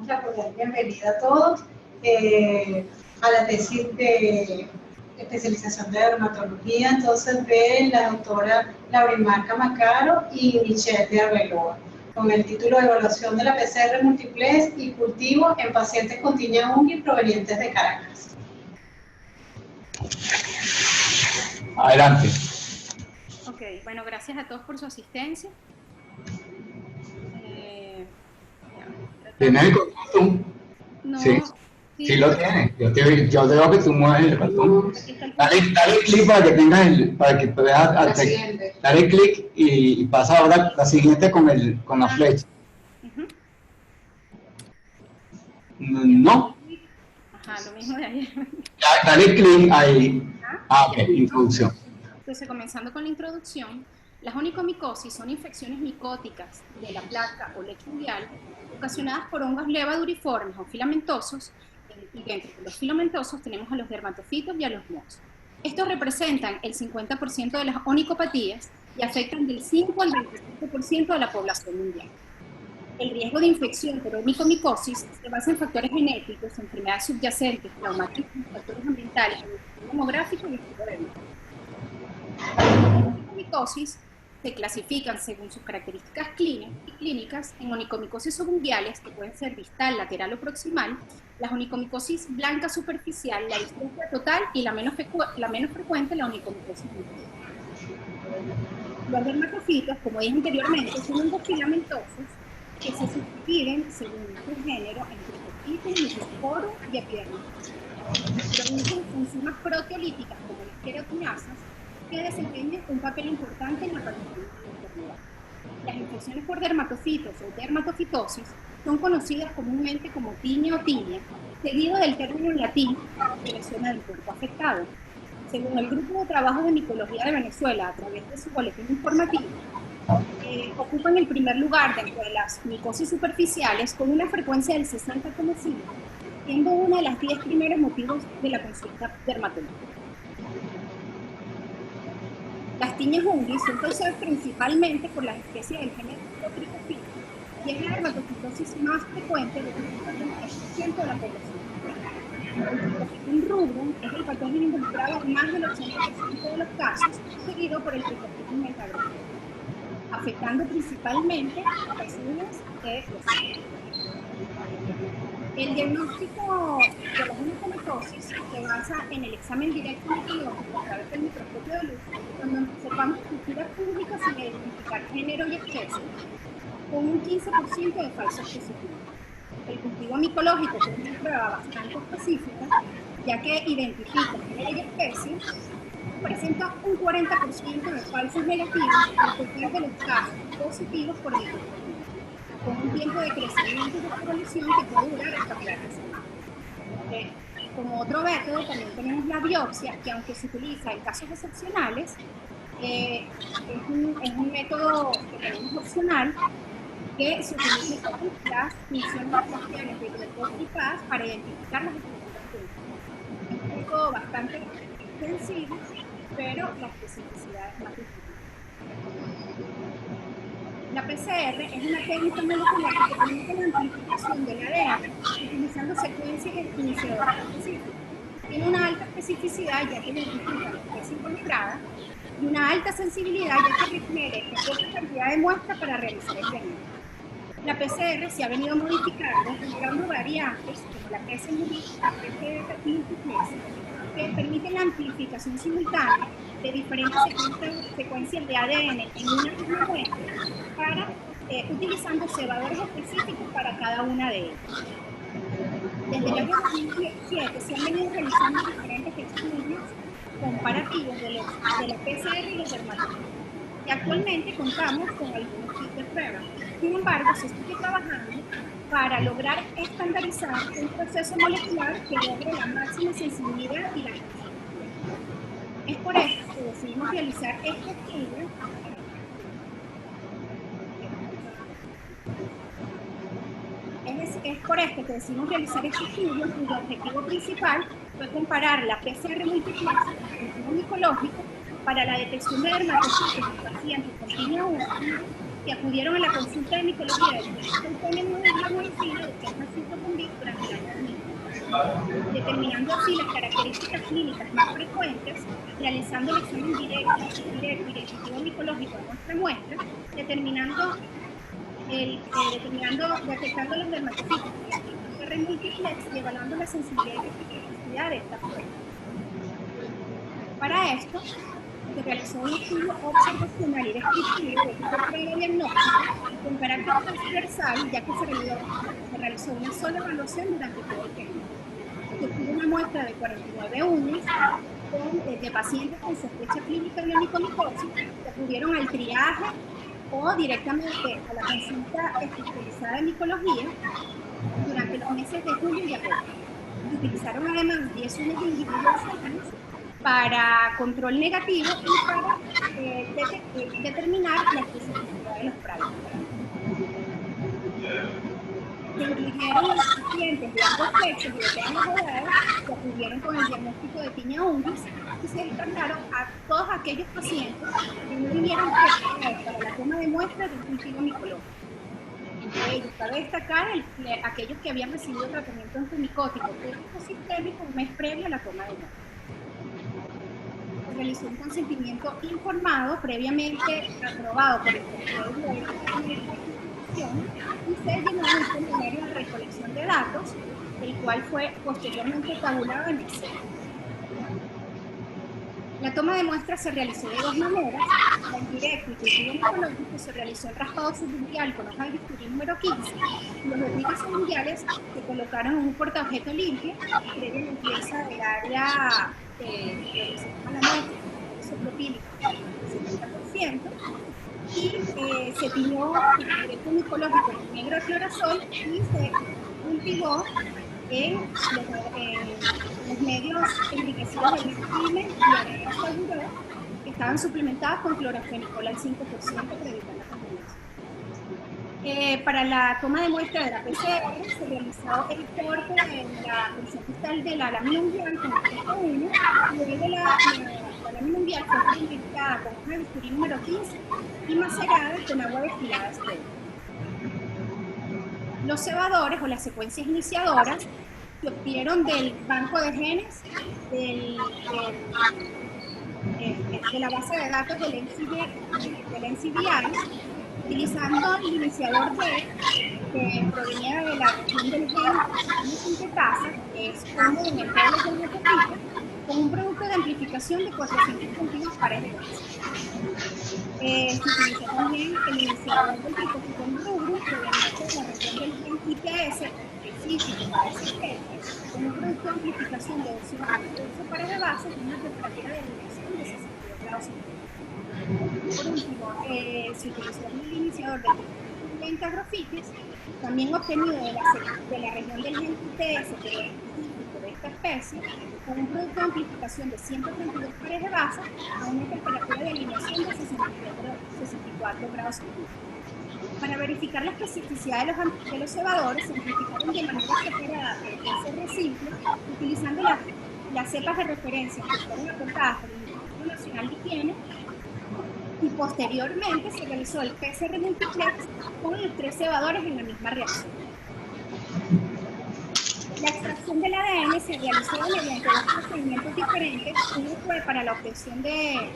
damos la cordial bienvenida a todos a la tesis de especialización de dermatología, entonces de la doctora Laurimar Camacaro y Michelle de Arbeloa, con el título de Evaluación de la PCR múltiplex y cultivo en pacientes con tiña UNGI provenientes de Caracas. Adelante. Ok, bueno, gracias a todos por su asistencia. ¿Tienes el cartón? No. Sí, sí lo tienes. Yo te veo que tú mueves el cartón. Dale clic para que tengas para que puedas dale clic y pasa ahora la siguiente con la flecha. No. Ajá, lo mismo de ayer. Dale clic ahí. Ok, introducción. Entonces, comenzando con la introducción, las onicomicosis son infecciones micóticas de la placa o lecho unguial ocasionadas por hongos levaduriformes o filamentosos, y dentro de los filamentosos tenemos a los dermatofitos y a los mohos. Estos representan el 50% de las onicopatías y afectan del 5 al 25% de la población mundial. El riesgo de infección por onicomicosis se basa en factores genéticos, enfermedades subyacentes, traumatismos, factores ambientales, demográficos y estilo de vida. Las onicomicosis se clasifican según sus características clínicas en onicomicosis subunguiales, que pueden ser distal, lateral o proximal, las onicomicosis blanca superficial, la distrofia total y la menos frecuente, la onicomicosis múltiple. Los dermatofitos, como dije anteriormente, son hongos filamentosos que se subdividen según su género en tricotitos, mucosporos y epidermitis. Producen enzimas proteolíticas como las queratinasas que desempeñan un papel importante en la patología de la enfermedad. Las infecciones por dermatofitos o dermatofitosis son conocidas comúnmente como tiña o tiña, seguido del término en latín de la zona del cuerpo afectado. Según el Grupo de Trabajo de Micología de Venezuela, a través de su boletín informativo, ocupan el primer lugar dentro de las micosis superficiales con una frecuencia del 60,5, siendo uno de los 10 primeros motivos de la consulta dermatológica. Las tiñas UNGI son causadas principalmente por las especies del género Tricophyta y es la dermatofitosis más frecuente, representando el 3% de la población. El Trichophytum rubrum es el patógeno involucrado en más del 80% de los casos, seguido por el Trichophytum metagrophos, afectando principalmente a pezuñas de los ojos. El diagnóstico de la onicomicosis se basa en el examen directo micrológico a través del microscopio de luz, donde observamos estructuras públicas sin identificar género y especie, con un 15% de falso positivo. El cultivo micológico es una prueba bastante específica, ya que identifica género y especie, presenta un 40% de falsos negativos al total de los casos positivos por microscopía, con un tiempo de crecimiento y de evolución que puede durar hasta 4 semanas. Como otro método también tenemos la biopsia, que aunque se utiliza en casos excepcionales, es un método que tenemos opcional, que se utiliza con las funciones espaciales de Grotov y Paz para identificar las estructuras de un. Es un método bastante extensivo, pero la especificidad es más difícil. La PCR es una técnica molecular que permite la amplificación del ADN utilizando secuencias iniciadoras específicas. Tiene una alta especificidad ya que identifica la especie involucrada y una alta sensibilidad ya que requiere poca cantidad de muestra para realizar el diagnóstico. La PCR se ha venido modificando, agregando variantes como la PCR múltiplex, que permiten la amplificación simultánea de diferentes secuencias de ADN en una misma muestra, utilizando cebadores específicos para cada una de ellas. Desde el año 2017 se han venido realizando diferentes estudios comparativos de la PCR y los dermatofitos. Y actualmente contamos con algunos kits de prueba. Sin embargo, se sigue trabajando para lograr estandarizar un proceso molecular que logre la máxima sensibilidad y la especificidad. Es por esto que decidimos realizar este estudio. Es por esto que decidimos realizar este estudio, cuyo objetivo principal fue comparar la PCR múltiplex con el cultivo micológico para la detección de dermatofitos en pacientes con tiña UNGI que acudieron a la consulta de micología del Instituto Autónomo de la Medicina de 3 a 5 determinando así las características clínicas más frecuentes, realizando el examen directo y descriptivo micológico de nuestra muestra, detectando los dermatocitos con PCR multiplex y evaluando la sensibilidad y especificidad de esta prueba. Para esto, se realizó un estudio observacional y descriptivo de tipo prediagnóstico con carácter transversal, ya que se realizó una sola evaluación durante todo el tiempo. Se obtuvo una muestra de 49 uñas de pacientes con sospecha clínica de onicomicosis que acudieron al triaje o directamente a la consulta especializada en micología durante los meses de julio y agosto. Se utilizaron además 10 uñas individuales para control negativo y para determinar la especificidad de los prácticos. Se incluyeron a los pacientes de ambos sexos y de todas las edades que acudieron con el diagnóstico de tiña unguis y se descartaron a todos aquellos pacientes que no vinieron preparados para la toma de muestras de un cultivo micológico. Entre ellos, cabe destacar aquellos que habían recibido tratamiento antimicótico sistémico un mes previo a la toma de muestras. Se realizó un consentimiento informado previamente aprobado por el Consejo de Administración y se llenó un formulario de recolección de datos, el cual fue posteriormente tabulado en Excel. La toma de muestras se realizó de dos maneras. La indirecta y cultivo micológico se realizó el raspado suburbial con hoja de bisturí número 15 y los vernices suburbiales se colocaron en un portaobjeto limpio previa limpieza del área donde se toma la muestra, isopropílico del 70%, y se tiñó el directo micológico con negro de clorazol y se cultivó en los medios enriquecidos de bispime y arena seguro que estaban suplementadas con clorafenicol al 5% para evitar la contaminación. Para la toma de muestra de la PCR se realizó el corte de la presión cristal de la lámina unguial con el efecto 1 y luego la lámina unguial fue purificada con hoja de bisturí número 15 y macerada con agua destilada estéril. Los cebadores o las secuencias iniciadoras se obtuvieron del banco de genes de la base de datos del NCBI, utilizando el iniciador D que provenía de la región del gen sintetasa, que es uno de los genes del metotipo, con un producto de amplificación de 422 pares de base. Se utilizó también el iniciador del tricotitón rubrum proveniente de la región del gen IPS específico para ese gen, con un producto de amplificación de 12 pares de base con una temperatura de eliminación de 62 grados centígrados. Por último, se utilizó el iniciador del tricotitón agrofites, también obtenido de la región del gen IPS, que es específico de esta especie, con un producto de amplificación de 132 pares de base a una temperatura de alineación de 64 grados centígrados. Para verificar la especificidad de los cebadores, se amplificaron de manera separada el PCR simple, utilizando las cepas de referencia que fueron aportadas por el Instituto Nacional de Higiene, y posteriormente se realizó el PCR multiplex con los 3 cebadores en la misma reacción. La extracción del ADN se realizó mediante dos procedimientos diferentes. Uno fue para la obtención del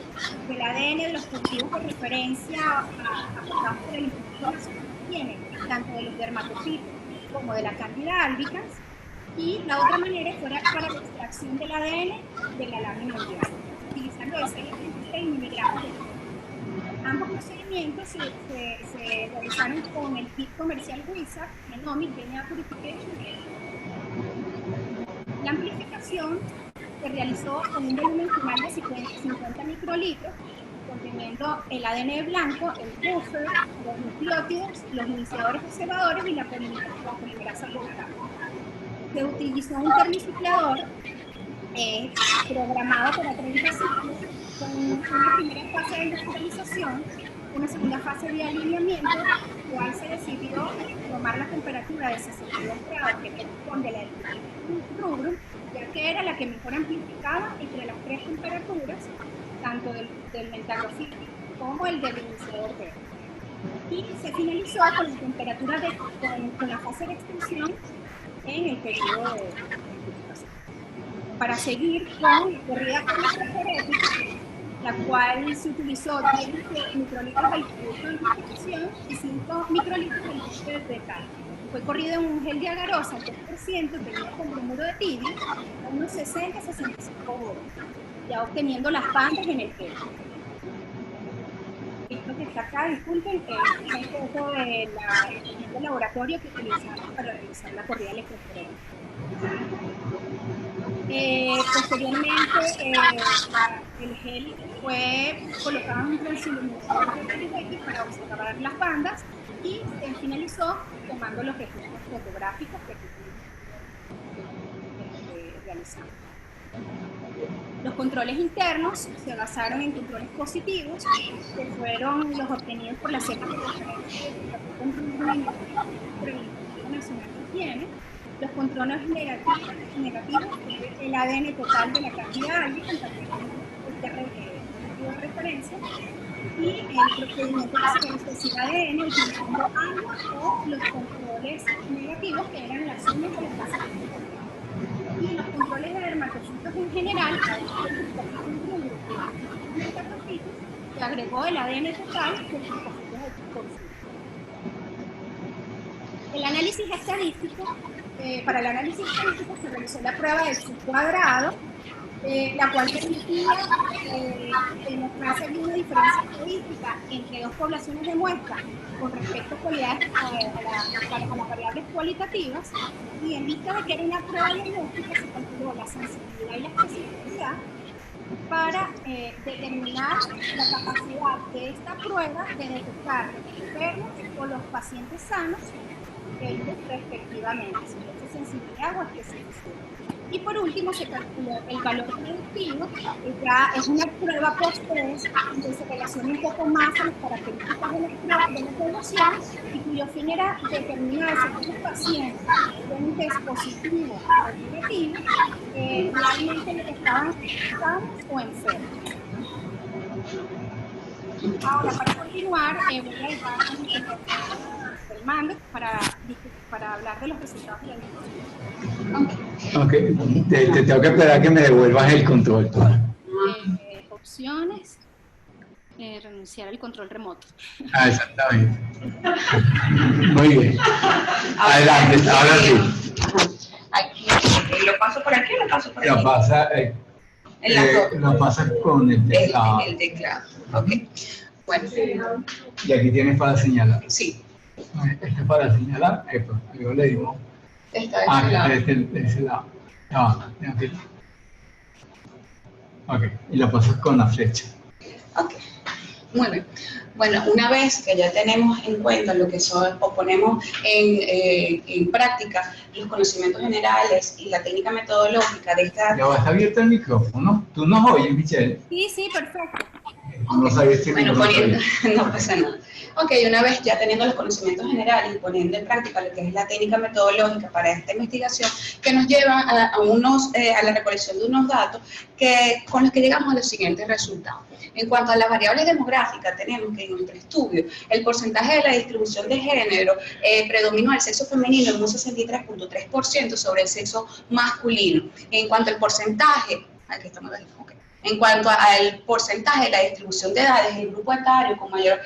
ADN de los cultivos de referencia aportados por el Instituto Nacional de Higiene, tanto de los dermatofitos como de la Candida albicans, y la otra manera fue para la extracción del ADN de la lámina unguial, utilizando de 6 a 36 miligramos de ADN. Ambos procedimientos se realizaron con el kit comercial Wizard Genomic DNA Purification. La amplificación se realizó con un volumen final de 50 microlitros, conteniendo el ADN blanco, el buffer, los nucleótidos, los iniciadores observadores y la polimerasa volcánica. Se utilizó un termociclador programado para 30 ciclos, con una primera fase de industrialización, una segunda fase de alineamiento, cual se decidió tomar la temperatura de 62 grados que corresponde a la del rubrum, ya que era la que mejor amplificaba entre las 3 temperaturas, tanto del metagrofito como el del iniciador verde. Y se finalizó con la temperatura con la fase de extensión en el periodo de incubación. Para seguir con la corrida electroforética, la cual se utilizó 10 microlitros del producto de investigación y 5 microlitros del líquido de cal. Fue corrido en un gel de agarosa al 3%, tenido con bromuro de tidio, a unos 60-65 horas, ya obteniendo las bandas en el gel. Esto que está acá, disculpen, es un poco del laboratorio que utilizamos para realizar la corrida electroforética. Posteriormente, el gel fue colocado en un transluminador para observar las bandas y finalizó tomando los registros fotográficos que realizamos. Los controles internos se basaron en controles positivos, que fueron los obtenidos por la Centro de Referencia Nacional de Higiene. Los controles negativos, el ADN total de la cantidad de referencia, y el procedimiento de secuenciación de ADN utilizando agua o los controles negativos, que eran las uñas de los pacientes. Y los controles de dermatocitos en general, que agregó el ADN total de los linfocitos de consulta. El análisis estadístico, para el análisis estadístico se realizó la prueba de Chi cuadrado, la cual permitía demostrarse una diferencia estadística entre dos poblaciones de muestra con respecto a las variables cualitativas, y en vista de que era una prueba diagnóstica se calculó la sensibilidad y la especificidad para determinar la capacidad de esta prueba de detectar los enfermos o los pacientes sanos respectivamente, si es sensibilidad o especificidad. Y por último se calculó el valor predictivo, que ya es una prueba post-test que se relaciona un poco más a las características de la población y cuyo fin era determinar si estos pacientes tienen un test positivo o negativo, realmente estaban sanos o enfermos. Ahora, para continuar, voy a dejar el mando para hablar de los resultados de la investigación. Ok, te tengo que esperar que me devuelvas el control. Opciones, renunciar al control remoto. Ah, exactamente. Muy bien. Adelante, ahora sí. Aquí, ¿lo paso por aquí o lo paso por aquí? Lo pasa con el teclado. El teclado, ok. Bueno. Y aquí tienes para señalar. Sí. Este es para señalar, luego le digo. Está de ese lado. Aquí. Ok, y lo pasas con la flecha. Ok, muy bien. Bueno, una vez que ya tenemos en cuenta lo que son, o ponemos en práctica los conocimientos generales y la técnica metodológica de esta... Ya está abierto el micrófono. ¿Tú nos oyes, Michelle? Sí, perfecto. No sabes si bueno, no pasa nada. Ok, una vez ya teniendo los conocimientos generales y poniendo en práctica lo que es la técnica metodológica para esta investigación, que nos lleva a la recolección de unos datos con los que llegamos a los siguientes resultados. En cuanto a las variables demográficas, tenemos que en nuestro estudio el porcentaje de la distribución de género predominó el sexo femenino en un 63.3% sobre el sexo masculino. En cuanto al porcentaje, aquí estamos aquí. En cuanto al porcentaje de la distribución de edades, el grupo etario con mayor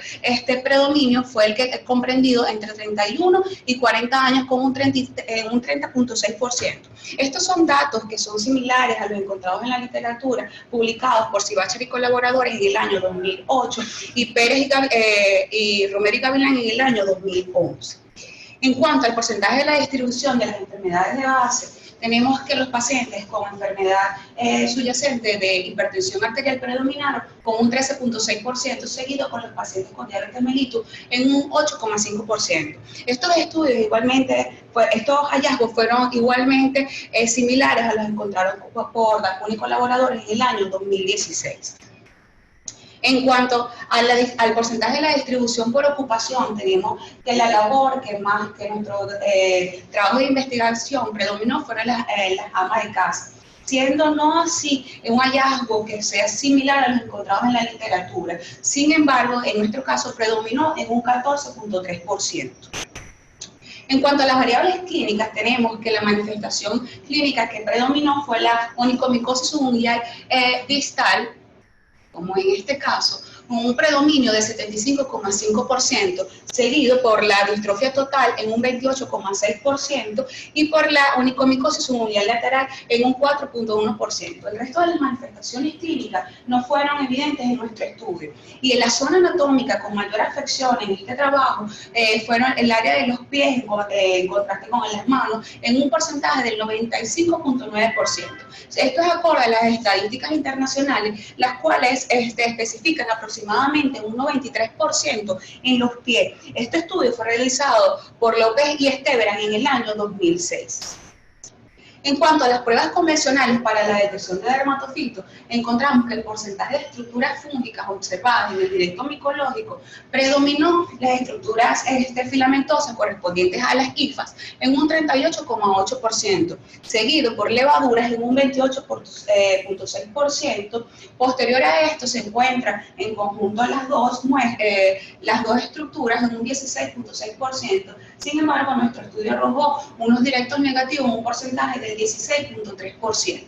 predominio fue el que comprendido entre 31 y 40 años con un 30.6%. Estos son datos que son similares a los encontrados en la literatura, publicados por Sibacher y colaboradores en el año 2008 y Pérez y Romero y Gavilán en el año 2011. En cuanto al porcentaje de la distribución de las enfermedades de base, tenemos que los pacientes con enfermedad subyacente de hipertensión arterial predominaron con un 13.6%, seguido con los pacientes con diabetes mellitus en un 8.5%. Estos estudios estos hallazgos fueron igualmente similares a los encontrados por Dacun y colaboradores en el año 2016. En cuanto al porcentaje de la distribución por ocupación, tenemos que la labor que nuestro trabajo de investigación predominó fueron las amas de casa, siendo no así un hallazgo que sea similar a los encontrados en la literatura. Sin embargo, en nuestro caso predominó en un 14.3%. En cuanto a las variables clínicas, tenemos que la manifestación clínica que predominó fue la onicomicosis subunguial distal, como en este caso, con un predominio de 75,5%, seguido por la distrofia total en un 28,6% y por la onicomicosis subunguial lateral en un 4,1%. El resto de las manifestaciones clínicas no fueron evidentes en nuestro estudio. Y en la zona anatómica con mayor afección en este trabajo fueron el área de los pies en contraste con las manos en un porcentaje del 95,9%. Esto es acorde a las estadísticas internacionales, las cuales especifican aproximadamente un 93% en los pies. Este estudio fue realizado por López y Esteban en el año 2006. En cuanto a las pruebas convencionales para la detección de dermatofitos, encontramos que el porcentaje de estructuras fúngicas observadas en el directo micológico predominó las estructuras filamentosas correspondientes a las hifas en un 38,8%, seguido por levaduras en un 28,6%. Posterior a esto se encuentran en conjunto las dos estructuras en un 16,6%. Sin embargo, nuestro estudio arrojó unos directos negativos, un porcentaje del 16,3%.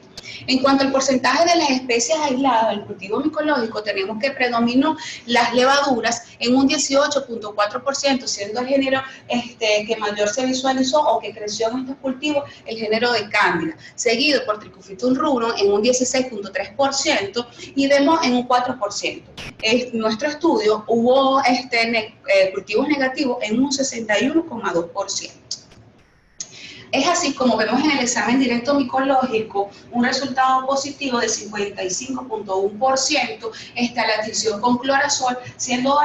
En cuanto al porcentaje de las especies aisladas del cultivo micológico, tenemos que predominó las levaduras en un 18,4%, siendo el género que mayor se visualizó o que creció en estos cultivos el género de Cándida, seguido por Trichophytum rubrum en un 16,3% y Demos en un 4%. En nuestro estudio hubo cultivos negativos en un 61,2%. Es así como vemos en el examen directo micológico un resultado positivo de 55,1% a la adquisición con clorazol, siendo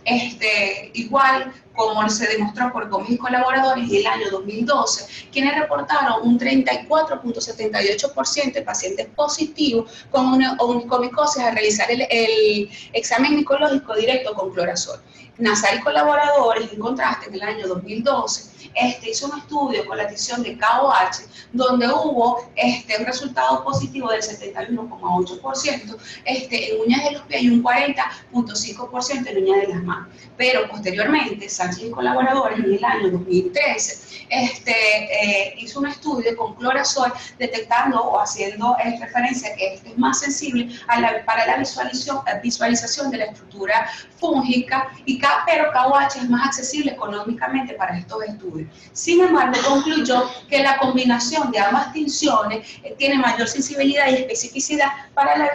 esto igual como se demostró por Gómez y colaboradores en el año 2012, quienes reportaron un 34,78% de pacientes positivos con una onicomicosis al realizar el examen micológico directo con clorazol. Nazar y colaboradores, en contraste, en el año 2012, hizo un estudio con la adición de KOH, donde hubo un resultado positivo del 71,8% en uñas de los pies y un 40,5% en uñas de las manos. Pero posteriormente, Sánchez y colaboradores, en el año 2013, hizo un estudio con clorazol detectando o haciendo referencia a que es más sensible para la visualización de la estructura fúngica, pero KOH es más accesible económicamente para estos estudios. Sin embargo, concluyó que la combinación de ambas tinciones tiene mayor sensibilidad y especificidad para la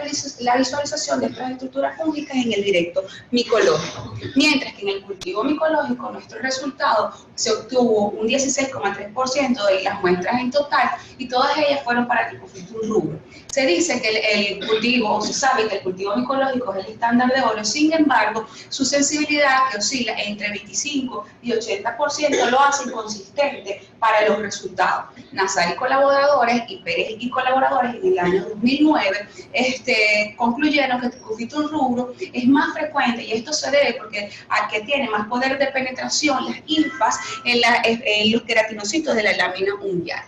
visualización de estas estructuras fúngicas en el directo micológico. Mientras que en el cultivo micológico nuestro resultado se obtuvo un 16,3% de las muestras en total y todas ellas fueron para Trichophytum rubrum. Se dice que el cultivo, o se sabe que el cultivo micológico es el estándar de oro, sin embargo, su sensibilidad, que oscila entre 25 y 80%, lo hace inconsistente para los resultados. Nazar y colaboradores y Pérez y colaboradores en el año 2009 concluyeron que Trichophytum rubrum es más frecuente, y esto se debe porque a que tiene más poder de penetración las hifas en los queratinocitos de la lámina unguial.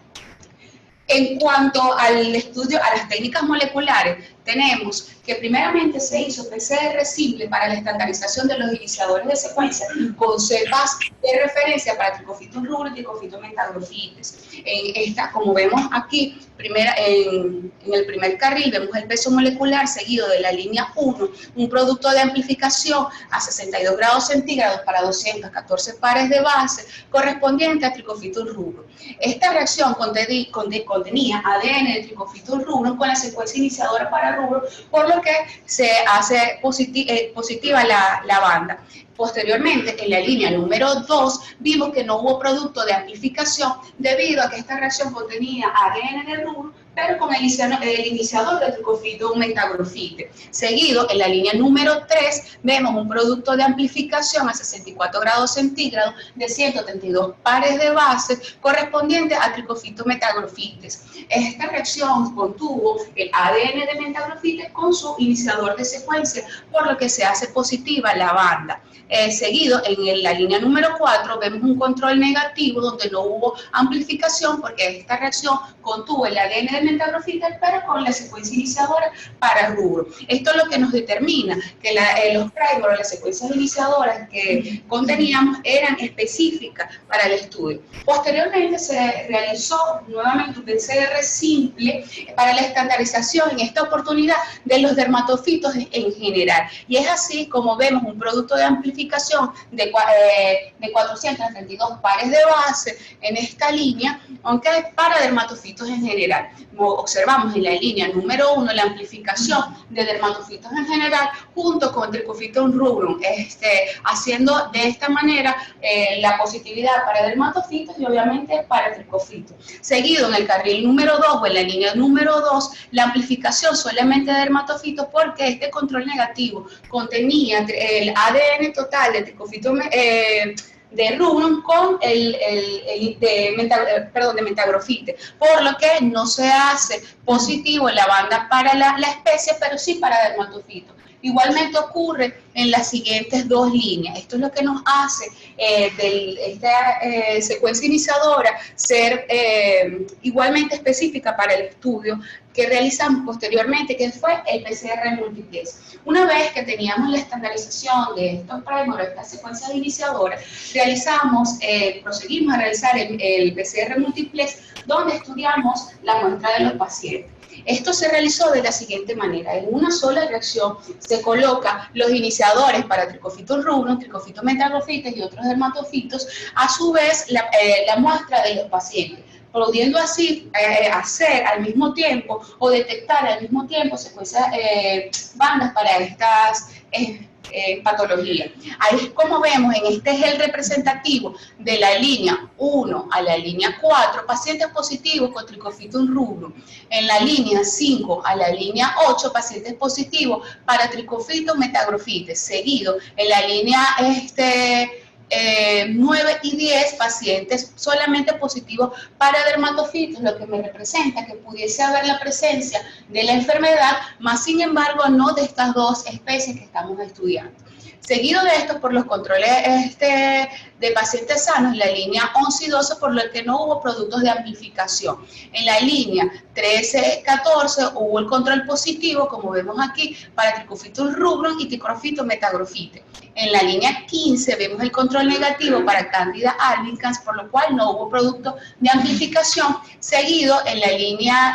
En cuanto al estudio, a las técnicas moleculares, tenemos que primeramente se hizo PCR simple para la estandarización de los iniciadores de secuencia con cepas de referencia para Trichophytum rubrum y Trichophytum metagrofites. Como vemos aquí, en el primer carril vemos el peso molecular seguido de la línea 1, un producto de amplificación a 62 grados centígrados para 214 pares de base correspondiente a Trichophytum rubrum. Esta reacción contenía ADN de Trichophytum rubrum con la secuencia iniciadora para rubrum, por lo que se hace positiva la banda. Posteriormente, en la línea número 2, vimos que no hubo producto de amplificación debido a que esta reacción contenía ADN de rubrum, pero con el iniciador de Trichophytum metagrofites. Seguido, en la línea número 3, vemos un producto de amplificación a 64 grados centígrados de 132 pares de bases correspondientes a Trichophytum metagrofites. Esta reacción contuvo el ADN de metagrofites con su iniciador de secuencia, por lo que se hace positiva la banda. Seguido, en la línea número 4, vemos un control negativo donde no hubo amplificación porque esta reacción contuvo el ADN de del metagrofita, pero con la secuencia iniciadora para rubro. Esto es lo que nos determina que los primers, las secuencias iniciadoras que conteníamos eran específicas para el estudio. Posteriormente se realizó nuevamente un PCR simple para la estandarización, en esta oportunidad, de los dermatofitos en general. Y es así como vemos un producto de amplificación de 432 pares de base en esta línea, aunque para dermatofitos en general. Como observamos en la línea número 1, la amplificación de dermatofitos en general junto con Trichofiton rubrum, haciendo de esta manera la positividad para dermatofitos y obviamente para tricofitos. Seguido en el carril número 2 o en la línea número 2, la amplificación solamente de dermatofitos, porque este control negativo contenía el ADN total de tricofito de rubrum con de metagrofite, por lo que no se hace positivo en la banda para la especie, pero sí para dermatofitos. Igualmente ocurre en las siguientes dos líneas. Esto es lo que nos hace esta secuencia iniciadora ser igualmente específica para el estudio que realizamos posteriormente, que fue el PCR multiplex. Una vez que teníamos la estandarización de estos primers, esta secuencia iniciadora, proseguimos a realizar el PCR multiplex, donde estudiamos la muestra de los pacientes. Esto se realizó de la siguiente manera: en una sola reacción se coloca los iniciadores para Trichofiton rubrum, Trichofiton metagrofite y otros dermatofitos, a su vez la muestra de los pacientes, pudiendo así hacer al mismo tiempo o detectar al mismo tiempo secuencias, bandas para estas patologías. Ahí es como vemos, este es el representativo de la línea 1 a la línea 4, pacientes positivos con Trichofiton rubrum. En la línea 5 a la línea 8, pacientes positivos para Trichofiton metagrofite. Seguido en la línea 9 y 10, pacientes solamente positivos para dermatofitos, lo que me representa que pudiese haber la presencia de la enfermedad, más sin embargo no de estas dos especies que estamos estudiando. Seguido de esto por los controles de pacientes sanos, en la línea 11 y 12, por lo que no hubo productos de amplificación. En la línea 13-14 hubo el control positivo, como vemos aquí, para Trichofiton rubrum y Trichofiton metagrofite. En la línea 15 vemos el control negativo para Candida albicans, por lo cual no hubo producto de amplificación. Seguido en la línea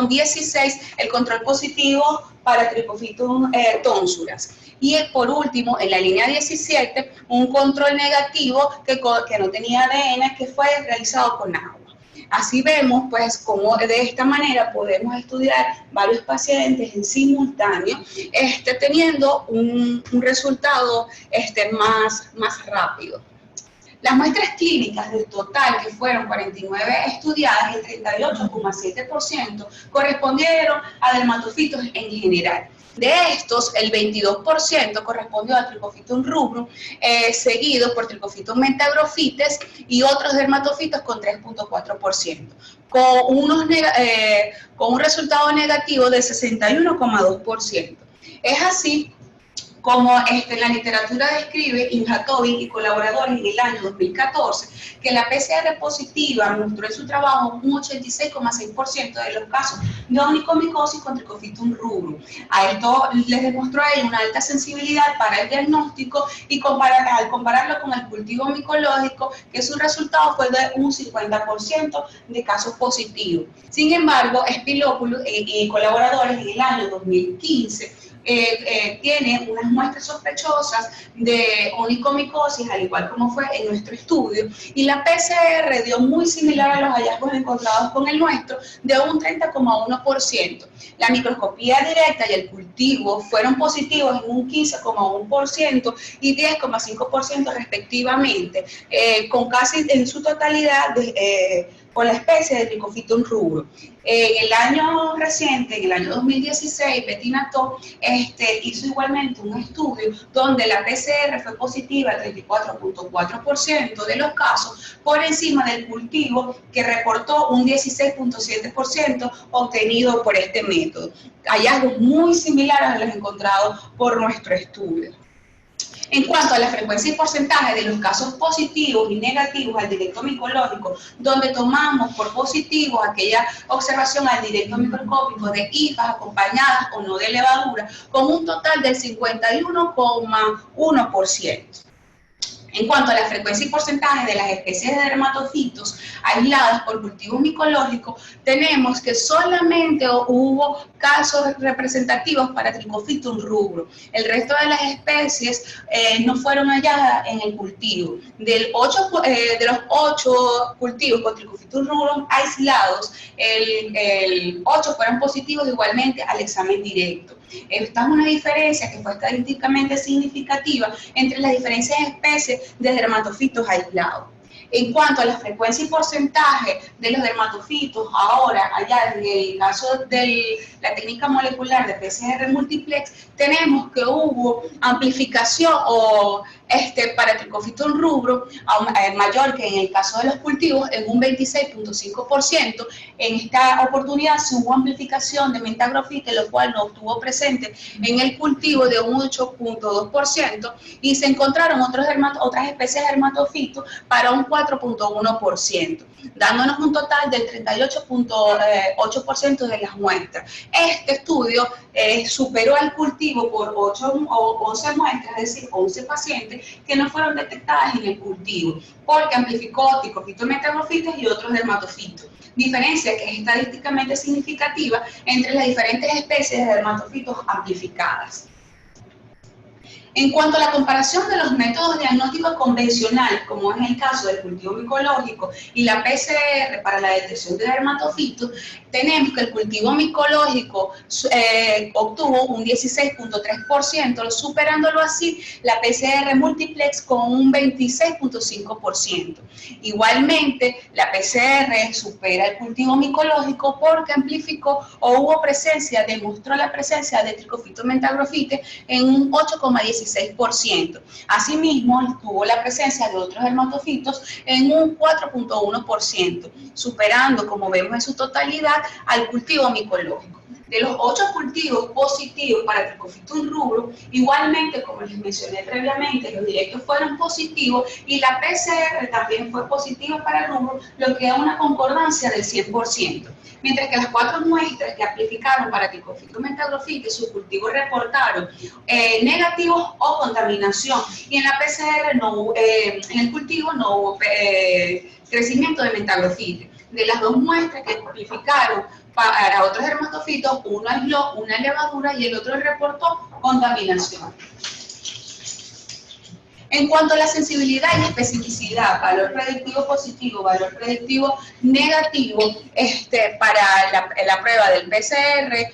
16, el control positivo para Trichofiton tonsuras. Y por último, en la línea 17, un control negativo que no tenía ADN, que fue realizado con agua. Así vemos, pues, cómo de esta manera podemos estudiar varios pacientes en simultáneo, teniendo un resultado más rápido. Las muestras clínicas del total, que fueron 49 estudiadas, el 38,7% correspondieron a dermatofitos en general. De estos, el 22% correspondió a Trichofiton rubrum, seguido por Trichofiton metagrofites y otros dermatofitos con 3,4%, con un resultado negativo de 61,2%. Es así como la literatura describe Injatovic y colaboradores en el año 2014, que la PCR positiva mostró en su trabajo un 86,6% de los casos de onicomicosis con Trichofiton rubrum. A esto les demostró a ellos una alta sensibilidad para el diagnóstico y al compararlo con el cultivo micológico, que su resultado fue de un 50% de casos positivos. Sin embargo, Spilopoulos y colaboradores en el año 2015 tiene unas muestras sospechosas de onicomicosis, al igual como fue en nuestro estudio, y la PCR dio muy similar a los hallazgos encontrados con el nuestro, de un 30,1%. La microscopía directa y el cultivo fueron positivos en un 15,1% y 10,5% respectivamente, con casi en su totalidad con la especie de Trichofiton rubrum. En el año reciente, en el año 2016, Betty Nató hizo igualmente un estudio donde la PCR fue positiva al 34,4% de los casos, por encima del cultivo, que reportó un 16,7% obtenido por este método. Hallazgos muy similares a los encontrados por nuestro estudio. En cuanto a la frecuencia y porcentaje de los casos positivos y negativos al directo micológico, donde tomamos por positivo aquella observación al directo microscópico de hifas acompañadas o no de levadura, con un total del 51,1%. En cuanto a la frecuencia y porcentaje de las especies de dermatofitos aisladas por cultivos micológicos, tenemos que solamente hubo casos representativos para Trichophytum rubrum. El resto de las especies no fueron halladas en el cultivo. De los 8 cultivos con Trichophytum rubrum aislados, 8 fueron positivos igualmente al examen directo. Esta es una diferencia que fue estadísticamente significativa entre las diferentes especies de dermatofitos aislados. En cuanto a la frecuencia y porcentaje de los dermatofitos, ahora, allá en el caso de la técnica molecular de PCR multiplex, tenemos que hubo amplificación para Trichophytum rubrum mayor que en el caso de los cultivos, en un 26,5%. En esta oportunidad se hubo amplificación de Mentagrophyte, lo cual no estuvo presente en el cultivo, de un 8,2%, y se encontraron otras especies de dermatofitos para un 4,1%, dándonos un total del 38,8% de las muestras. Este estudio superó al cultivo por 8 o 11 muestras, es decir, 11 pacientes que no fueron detectadas en el cultivo, porque amplificó Trichophytum Mentagrophytes y otros dermatofitos. Diferencia que es estadísticamente significativa entre las diferentes especies de dermatofitos amplificadas. En cuanto a la comparación de los métodos diagnósticos convencionales, como es el caso del cultivo micológico y la PCR para la detección de dermatofitos, tenemos que el cultivo micológico obtuvo un 16,3%, superándolo así la PCR multiplex con un 26,5%. Igualmente, la PCR supera el cultivo micológico porque amplificó o demostró la presencia de Trichophytum Mentagrophyte en un 8,16%. Asimismo, tuvo la presencia de otros dermatofitos en un 4,1%, superando, como vemos en su totalidad, al cultivo micológico. De los 8 cultivos positivos para Trichophytum rubrum, igualmente, como les mencioné previamente, los directos fueron positivos y la PCR también fue positiva para el rubrum, lo que da una concordancia del 100%. Mientras que las 4 muestras que amplificaron para Trichophytum Mentagrophyte, sus cultivos reportaron negativos o contaminación, y en la PCR en el cultivo no hubo crecimiento de Mentagrophyte. De las 2 muestras que amplificaron para otros dermatofitos, uno aisló una levadura y el otro reportó contaminación. En cuanto a la sensibilidad y especificidad, valor predictivo positivo, valor predictivo negativo, para la prueba del PCR,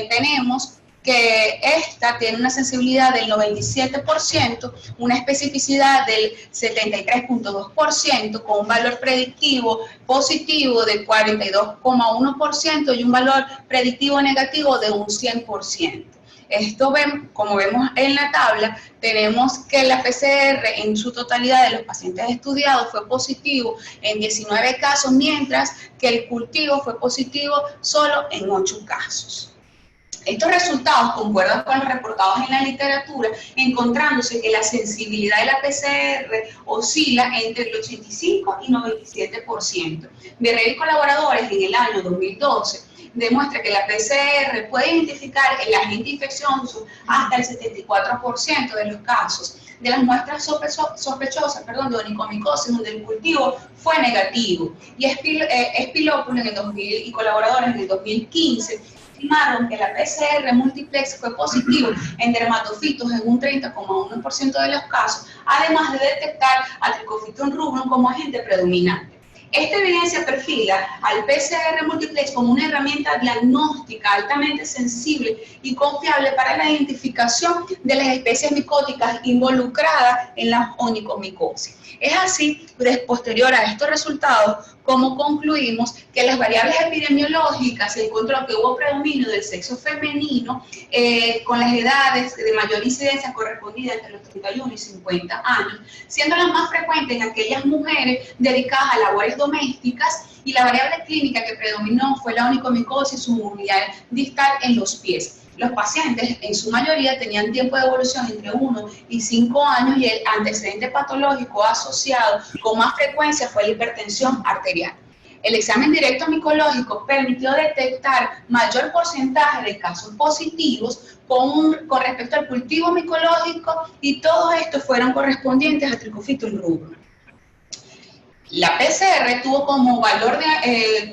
tenemos que esta tiene una sensibilidad del 97%, una especificidad del 73,2%, con un valor predictivo positivo de 42,1% y un valor predictivo negativo de un 100%. Como vemos en la tabla, tenemos que la PCR en su totalidad de los pacientes estudiados fue positivo en 19 casos, mientras que el cultivo fue positivo solo en 8 casos. Estos resultados concuerdan con los reportados en la literatura, encontrándose que la sensibilidad de la PCR oscila entre el 85 y 97%. Berrell y colaboradores en el año 2012 demuestra que la PCR puede identificar el agente infeccioso hasta el 74% de los casos. De las muestras sospechosas de onicomicosis, donde el cultivo fue negativo, y Spilopoulos y colaboradores en el 2015 estimaron que la PCR multiplex fue positivo en dermatofitos en un 30,1% de los casos, además de detectar a Trichophytum rubrum como agente predominante. Esta evidencia perfila al PCR multiplex como una herramienta diagnóstica altamente sensible y confiable para la identificación de las especies micóticas involucradas en la onicomicosis. Es así, posterior a estos resultados, como concluimos que las variables epidemiológicas se encontró que hubo predominio del sexo femenino con las edades de mayor incidencia correspondida entre los 31 y 50 años, siendo las más frecuentes en aquellas mujeres dedicadas a labores domésticas, y la variable clínica que predominó fue la onicomicosis subungular distal en los pies. Los pacientes, en su mayoría, tenían tiempo de evolución entre 1 y 5 años y el antecedente patológico asociado con más frecuencia fue la hipertensión arterial. El examen directo micológico permitió detectar mayor porcentaje de casos positivos con respecto al cultivo micológico y todos estos fueron correspondientes a Trichofitum rubrum. La PCR tuvo como valor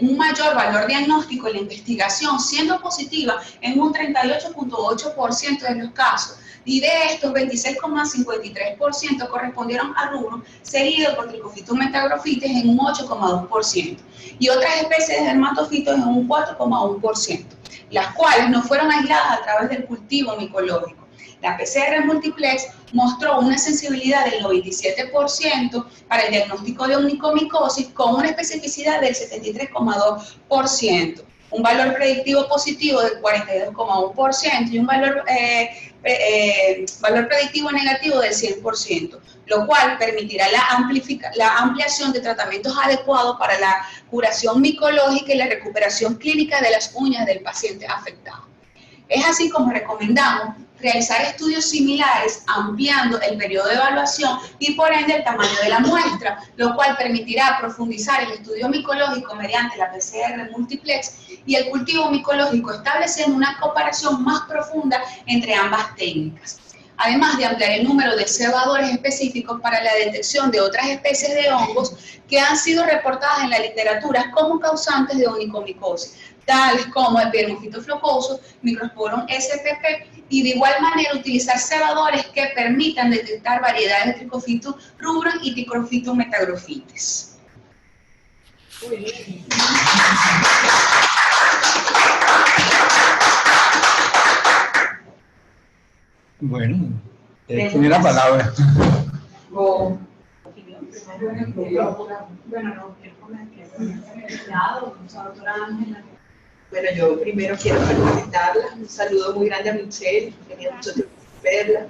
un mayor valor diagnóstico en la investigación, siendo positiva en un 38.8% de los casos, y de estos 26,53% correspondieron a rubrum, seguido por Trichofitum metagrofites en un 8,2%, y otras especies de dermatofitos en un 4,1%, las cuales no fueron aisladas a través del cultivo micológico. La PCR multiplex mostró una sensibilidad del 97% para el diagnóstico de onicomicosis con una especificidad del 73,2%, un valor predictivo positivo del 42,1% y un valor predictivo negativo del 100%, lo cual permitirá la ampliación de tratamientos adecuados para la curación micológica y la recuperación clínica de las uñas del paciente afectado. Es así como recomendamos realizar estudios similares ampliando el periodo de evaluación y por ende el tamaño de la muestra, lo cual permitirá profundizar el estudio micológico mediante la PCR multiplex y el cultivo micológico, estableciendo una comparación más profunda entre ambas técnicas. Además de ampliar el número de cebadores específicos para la detección de otras especies de hongos que han sido reportadas en la literatura como causantes de onicomicosis, tales como el Epidermofito flocoso, Microsporum spp, y de igual manera utilizar cebadores que permitan detectar variedades de Trichofitum rubrum y Trichofitum metagrofites. Muy bien. Bueno, tiene la palabra. Bueno, yo primero quiero felicitarla, un saludo muy grande a Michelle, tenía mucho tiempo de verla.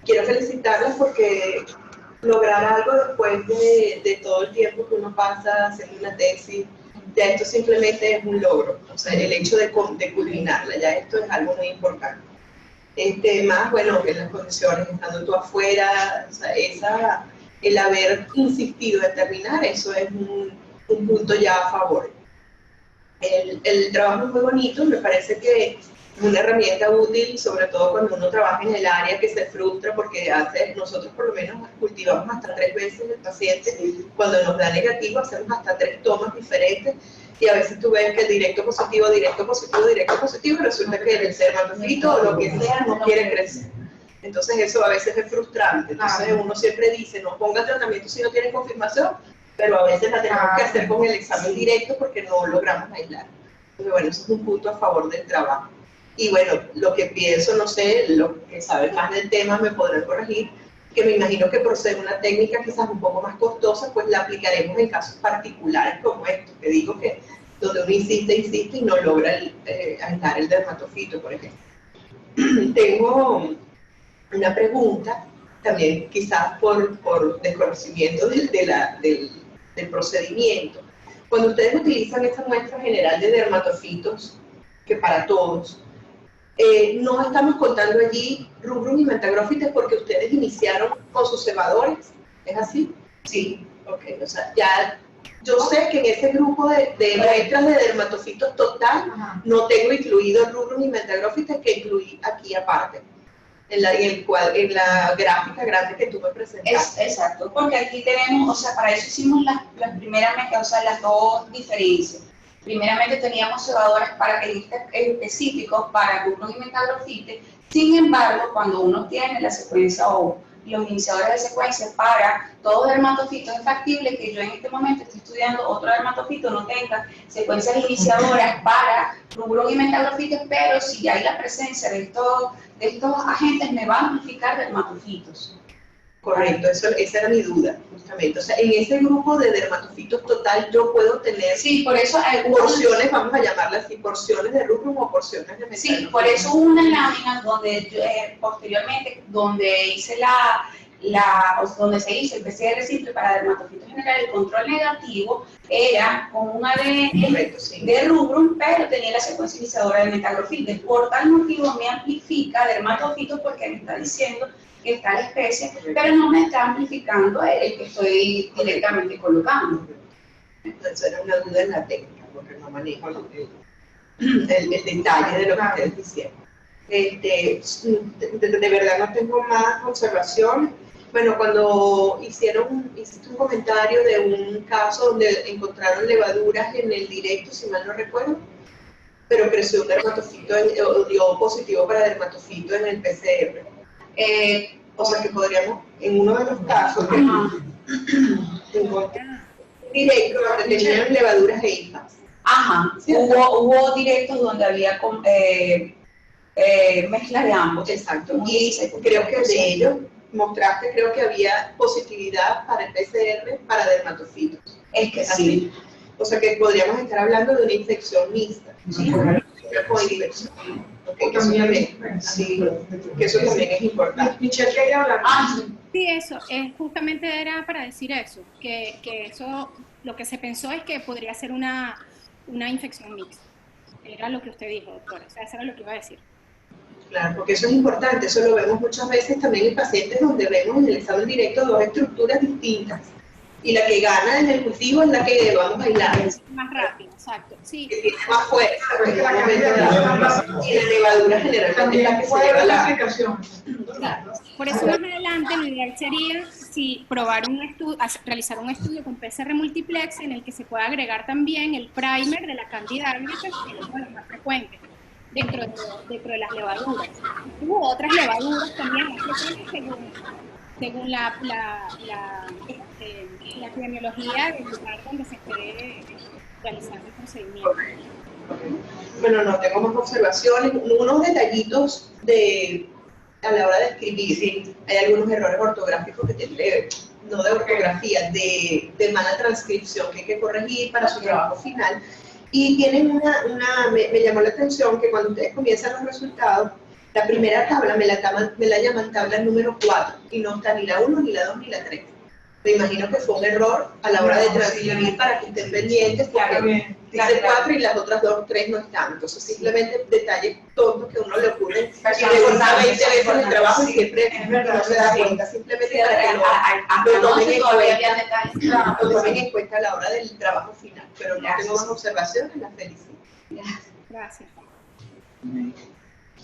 Quiero felicitarla porque lograr algo después de todo el tiempo que uno pasa haciendo una tesis, ya esto simplemente es un logro, o sea, el hecho de culminarla, ya esto es algo muy importante. Más, bueno, en las condiciones, estando tú afuera, o sea, el haber insistido en terminar, eso es un punto ya a favor. El trabajo es muy bonito, me parece que es una herramienta útil, sobre todo cuando uno trabaja en el área que se frustra, porque nosotros por lo menos cultivamos hasta 3 veces el paciente, cuando nos da negativo hacemos hasta 3 tomas diferentes, y a veces tú ves que el directo positivo, resulta que el dermatofito o lo que sea no quiere crecer. Entonces eso a veces es frustrante, entonces uno siempre dice, no ponga tratamiento si no tiene confirmación, pero a veces la tenemos que hacer con el examen directo porque no logramos aislar. Entonces bueno, eso es un punto a favor del trabajo. Y bueno, lo que pienso, no sé, los que saben más del tema me podrán corregir, que me imagino que por ser una técnica quizás un poco más costosa, pues la aplicaremos en casos particulares como estos, que digo que donde uno insiste y no logra aislar el dermatofito, por ejemplo. Tengo una pregunta, también quizás por desconocimiento del procedimiento. Cuando ustedes utilizan esta muestra general de dermatofitos, que para todos, no estamos contando allí rubrum y metagrofites porque ustedes iniciaron con sus cebadores, ¿es así? Sí, ok, o sea, ya yo sé que en ese grupo de muestras de dermatofitos total no tengo incluido rubrum y metagrofites, que incluí aquí aparte, en la gráfica grande que tú me presentaste. Exacto, porque aquí tenemos, o sea, para eso hicimos las primeras, o sea, las dos diferencias. Primeramente teníamos cebadores paracaidistas específicos para rubrum y metagrofites. Sin embargo, cuando uno tiene la secuencia o los iniciadores de secuencia para todos dermatofitos, es factible que yo en este momento esté estudiando otro dermatofito, no tenga secuencias iniciadoras para rubrum y metagrofites, pero si hay la presencia de estos agentes, me va a amplificar dermatofitos. Correcto, esa era mi duda, justamente. O sea, en ese grupo de dermatofitos total yo puedo tener, sí, por eso porciones, vamos a llamarlas así, porciones de rubrum o porciones de metagrofitos. Sí, por eso unas láminas donde posteriormente, donde hice donde se hizo el PCR simple para dermatofitos general, el control negativo era con un ADN de rubrum, pero tenía la secuencia iniciadora de metagrofil. Por tal motivo me amplifica dermatofitos porque me está diciendo que está la especie, pero no me está amplificando el que estoy directamente colocando. Entonces era una duda en la técnica, porque no manejo el detalle de lo que ustedes hicieron. De verdad no tengo más observaciones. Bueno, cuando hiciste un comentario de un caso donde encontraron levaduras en el directo, si mal no recuerdo, pero creció un dermatofito, dio positivo para dermatofito en el PCR. O sea que podríamos, en uno de los casos, directo donde tenían levaduras e hijas. Ajá, hubo directos donde había mezcla de ambos. Exacto, y creo que de ellos mostraste, creo que había positividad para el PCR para dermatofitos. Es que sí. O sea que podríamos estar hablando de una infección mixta. Sí. Una coinfección. Okay, que eso también es importante. Michelle, ¿quería hablar? Sí, eso, justamente era para decir eso, que eso, lo que se pensó es que podría ser una infección mixta. Era lo que usted dijo, doctora, o sea, eso era lo que iba a decir. Claro, porque eso es importante, eso lo vemos muchas veces también en pacientes donde vemos en el examen directo dos estructuras distintas. Y la que gana en el cultivo es la que vamos a bailar. Es más rápido, exacto. Sí. Que tiene más fuerza, y la levadura generalmente es la que se lleva la aplicación. Claro. Por eso más adelante lo ideal sería probar realizar un estudio con PCR multiplex en el que se pueda agregar también el primer de la Candida albicans, que es uno de los más frecuentes dentro de las levaduras. Hubo otras levaduras también más frecuentes según la epidemiología del lugar donde se esté realizando el procedimiento. Bueno, no tengo más observaciones. Unos detallitos a la hora de escribir. Sí. Hay algunos errores ortográficos que tienen, no de ortografía, de mala transcripción que hay que corregir para su trabajo final. Y tienen me llamó la atención que cuando ustedes comienzan los resultados, la primera tabla me la llaman tabla número 4 y no está ni la 1, ni la 2, ni la 3. Me imagino que fue un error a la hora de transcribir para que estén pendientes, porque dice 4 y las otras 3 no están. Entonces simplemente detalles tontos que a uno le ocurren y le gusta 20 veces el trabajo y siempre no se da cuenta. Simplemente para que lo tomen en cuenta a la hora del trabajo final. Pero no tengo más observaciones, las felicito. Gracias.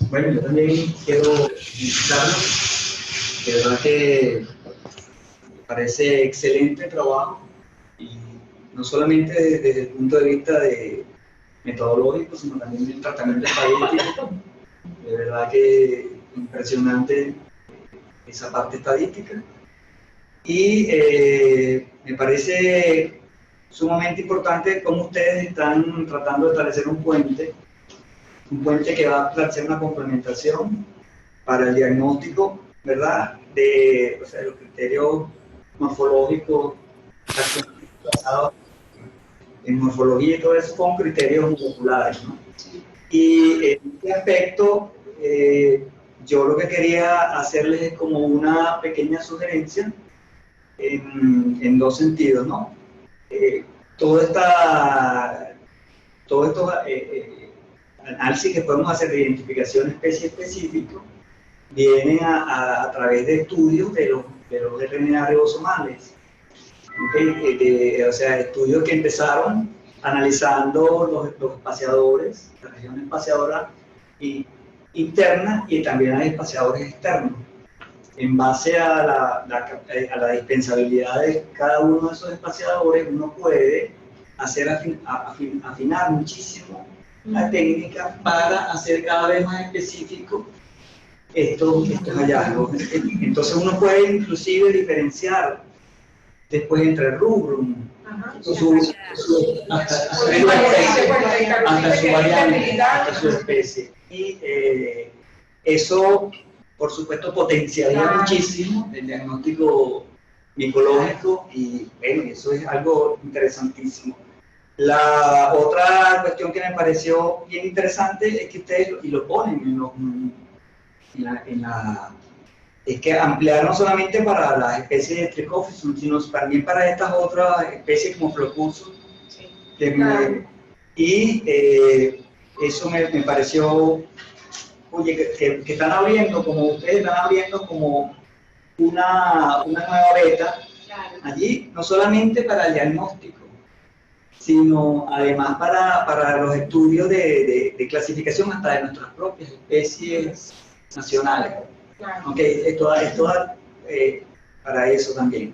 Bueno, yo también quiero felicitarlos. De verdad que me parece excelente trabajo, y no solamente desde el punto de vista metodológico, sino también del tratamiento estadístico. De verdad que impresionante esa parte estadística. Y me parece sumamente importante cómo ustedes están tratando de establecer un puente que va a hacer una complementación para el diagnóstico, ¿verdad? De los criterios morfológicos basados en morfología y todo eso con criterios moleculares, ¿no? Y en este aspecto, yo lo que quería hacerles es como una pequeña sugerencia en dos sentidos, ¿no? Todo estos análisis que podemos hacer de identificación de especie específica vienen a través de estudios de los RNA ribosomales. O sea, estudios que empezaron analizando los espaciadores, la región espaciadora interna, y también los espaciadores externos. En base a la dispensabilidad de cada uno de esos espaciadores, uno puede afinar muchísimo la técnica para hacer cada vez más específico estos hallazgos. Entonces uno puede inclusive diferenciar después entre rubrum, hasta su variante, hasta su especie. Y eso, por supuesto, potenciaría muchísimo el diagnóstico micológico, y bueno, eso es algo interesantísimo. La otra cuestión que me pareció bien interesante es que ustedes, y lo ponen es que ampliar no solamente para las especies de Trichophis, sino también para estas otras especies como Flocursus. Sí. Y eso me pareció, oye, que están abriendo, como ustedes están abriendo como una nueva beta allí, no solamente para el diagnóstico, sino además para los estudios de clasificación hasta de nuestras propias especies nacionales. Okay, esto para eso también.